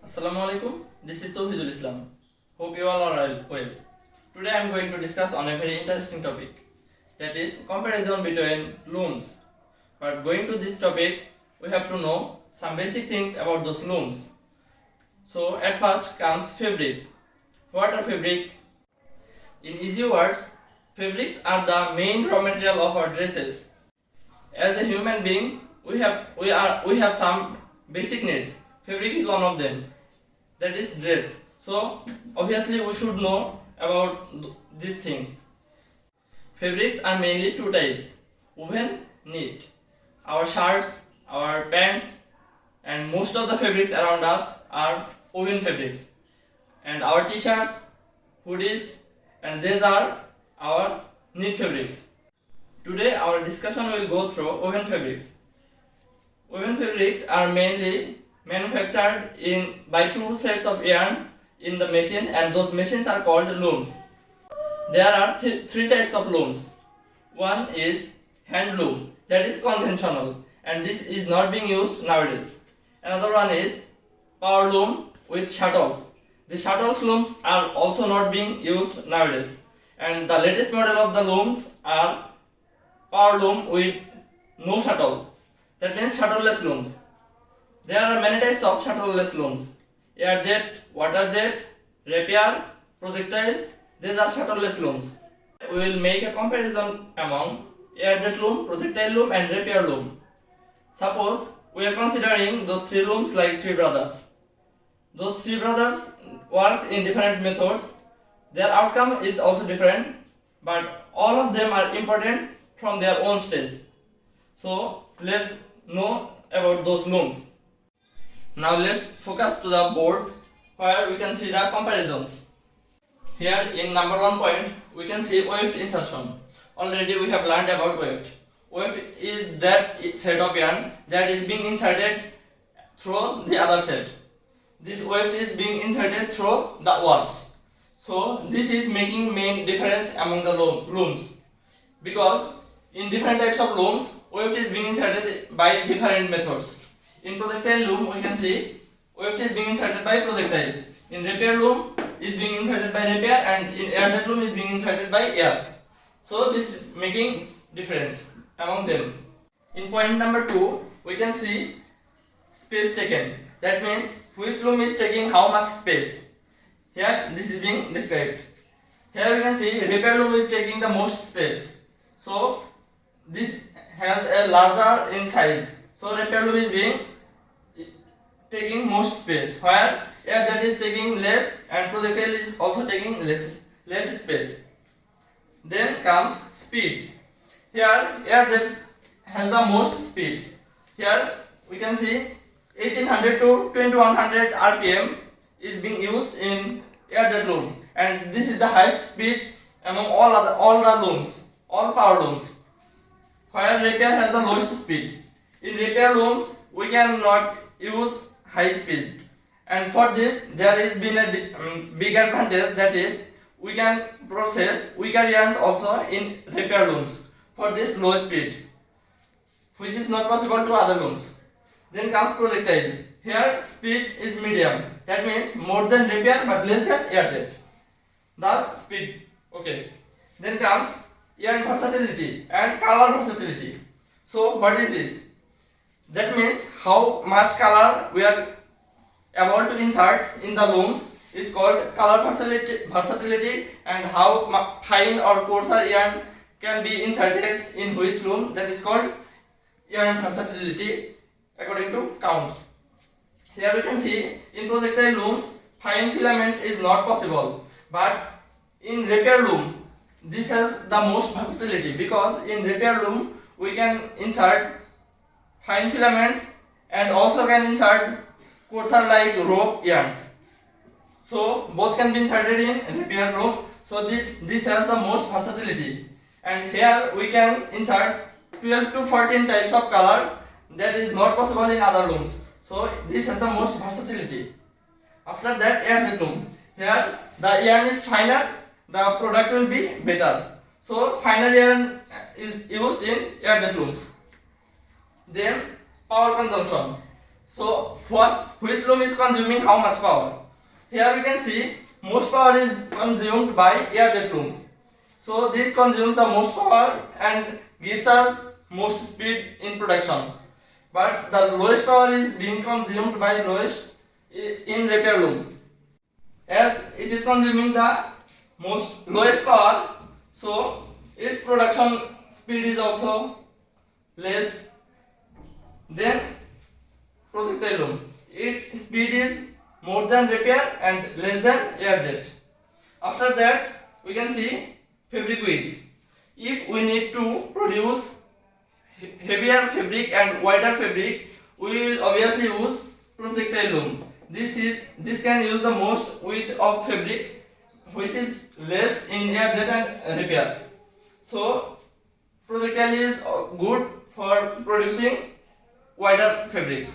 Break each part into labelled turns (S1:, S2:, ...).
S1: Assalamu alaikum. This is Touhidul Islam. Hope you all are well. Today I am going to discuss on a very interesting topic, that is comparison between looms. But going to this topic, we have to know some basic things about those looms. So at first comes fabric. What are fabric? In easy words, fabrics are the main raw material of our dresses. As a human being, we have some basic needs. Fabric is one of them. That is dress. So obviously we should know about this thing. Fabrics are mainly two types: woven, knit. Our shirts, our pants, and most of the fabrics around us are woven fabrics. And our t-shirts, hoodies, and these are our knit fabrics. Today our discussion will go through woven fabrics. Woven fabrics are mainly manufactured by two sets of yarn in the machine, and those machines are called looms. There are three types of looms. One is hand loom, that is conventional, and this is not being used nowadays. Another one is power loom with shuttles. The shuttles looms are also not being used nowadays. And the latest model of the looms are power loom with no shuttle. That means shuttleless looms. There are many types of shuttleless looms: air jet, water jet, rapier, projectile. These are shuttleless looms. We will make a comparison among air jet loom, projectile loom, and rapier loom. Suppose we are considering those three looms like three brothers. Those three brothers works in different methods. Their outcome is also different, but all of them are important from their own stage. So let's know about those looms. Now let's focus to the board where we can see the comparisons. Here in number 1 point we can see weft insertion. Already we have learned about weft. Weft is that set of yarn that is being inserted through the other set. This weft is being inserted through the warps. So this is making main difference among the looms, because in different types of looms weft is being inserted by different methods. In projectile loom we can see weft is being inserted by projectile. In rapier loom is being inserted by rapier, and in air jet loom is being inserted by air. So this is making difference among them. In point number 2 we can see space taken. That means which loom is taking how much space. Here this is being described. Here we can see rapier loom is taking the most space. So this has a larger in size. So rapier loom is being taking most space, where air jet is taking less and projectile is also taking less space. Then comes speed. Here air jet has the most speed. Here we can see 1800 to 2100 rpm is being used in air jet loom, and this is the highest speed among all the looms, all power looms, where rapier has the lowest speed. In rapier looms we cannot use high speed, and for this there has been a big advantage, that is we can process weaker yarns also in rapier looms for this low speed, which is not possible to other looms. Then comes projectile. Here speed is medium, that means more than rapier but less than air jet, thus speed okay. Then comes yarn versatility and color versatility. So what is this? That means how much color we are able to insert in the looms is called color versatility, and how fine or coarser yarn can be inserted in which loom, that is called yarn versatility according to counts. Here we can see in projectile looms fine filament is not possible, but in rapier loom this has the most versatility, because in rapier loom we can insert fine filaments and also can insert coarser like rope yarns. So both can be inserted in rapier loom. So this has the most versatility, and here we can insert 12 to 14 types of color that is not possible in other looms. So this has the most versatility. After that, air jet loom. Here the yarn is finer, the product will be better. So finer yarn is used in air jet looms. Then power consumption. So which loom is consuming how much power? Here we can see most power is consumed by air-jet loom. So this consumes the most power and gives us most speed in production. But the lowest power is being consumed by lowest in repair loom. As it is consuming the most lowest power, so its production speed is also less than projectile loom. Its speed is more than repair and less than air-jet. After that, we can see fabric width. If we need to produce heavier fabric and wider fabric, we will obviously use projectile loom. This can use the most width of fabric, which is less in air-jet and repair. So projectile is good for producing wider fabrics.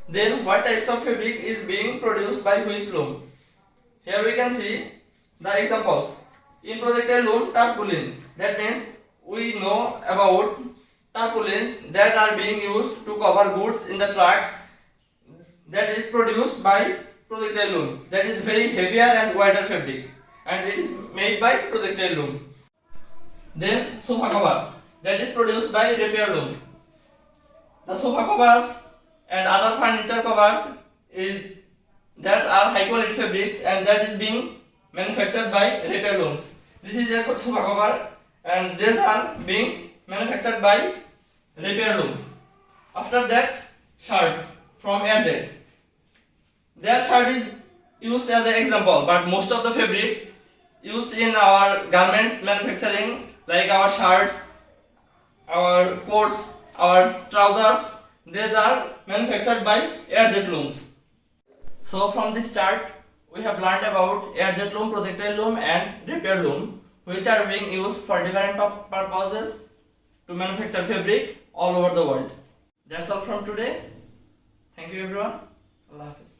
S1: Then what types of fabric is being produced by which loom? Here we can see the examples. In projectile loom, tarpaulin. That means we know about tarpaulins that are being used to cover goods in the trucks. That is produced by projectile loom. That is very heavier and wider fabric, and it is made by projectile loom. Then sofa covers. That is produced by repair loom. The sofa covers and other furniture covers that are high quality fabrics, and that is being manufactured by repair looms. This is a sofa cover, and these are being manufactured by repair loom. After that, shirts from air-jet. Their shirt is used as an example, but most of the fabrics used in our garments manufacturing, like our shirts, our coats, our trousers, these are manufactured by air-jet looms. So from this chart, we have learned about air-jet loom, projectile loom and repair loom, which are being used for different purposes to manufacture fabric all over the world. That's all from today. Thank you everyone. Allah Hafiz.